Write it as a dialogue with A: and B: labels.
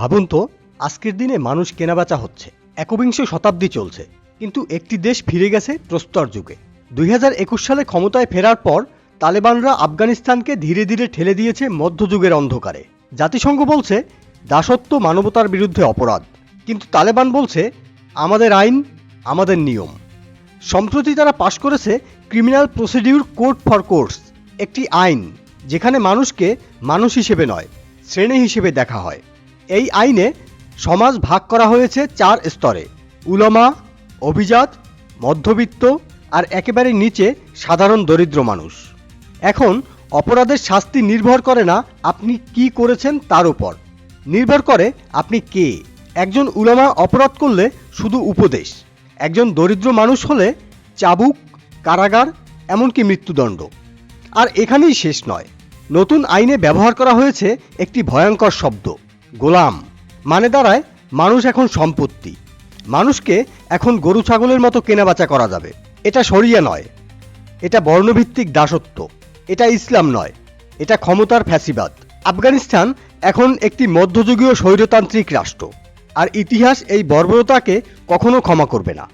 A: ভাবুন তো, আজকের দিনে মানুষ কেনাবেচা হচ্ছে, একবিংশ শতাব্দী চলছে, কিন্তু একটি দেশ ফিরে গেছে প্রস্তর যুগে। 2021 সালে ক্ষমতায় ফেরার পর তালেবানরা আফগানিস্তানকে ধীরে ধীরে ঠেলে দিয়েছে মধ্যযুগের অন্ধকারে। জাতিসংঘ বলছে দাসত্ব মানবতার বিরুদ্ধে অপরাধ, কিন্তু তালেবান বলছে আমাদের আইন, আমাদের নিয়ম। সম্প্রতি তারা পাশ করেছে criminal procedure code for courts, একটি আইন যেখানে মানুষকে মানুষ হিসেবে নয়, শ্রেণী হিসেবে দেখা হয়। এই আইনে সমাজ ভাগ করা হয়েছে 4 স্তরে: উলামা, অভিজাত, মধ্যবিত্ত আর একেবারে নিচে সাধারণ দরিদ্র মানুষ। এখন অপরাধের শাস্তি নির্ভর করে না আপনি কি করেছেন তার উপর, নির্ভর করে আপনি কে। একজন উলামা অপরাধ করলে শুধু উপদেশ, একজন দরিদ্র মানুষ হলে চাবুক, কারাগার, এমনকি মৃত্যুদণ্ড। আর এখানেই শেষ নয়, নতুন আইনে ব্যবহার করা হয়েছে একটি ভয়ঙ্কর শব্দ, গোলাম। মানে দাঁড়ায় মানুষ এখন সম্পত্তি, মানুষকে এখন গরু ছাগলের মতো কেনাবেচা করা যাবে। এটা শরিয়া নয়, এটা বর্ণভিত্তিক দাসত্ব, এটা ইসলাম নয়, এটা ক্ষমতার ফ্যাসিবাদ। আফগানিস্তান এখন একটি মধ্যযুগীয় স্বৈরতান্ত্রিক রাষ্ট্র, আর ইতিহাস এই বর্বরতাকে কখনো ক্ষমা করবে না।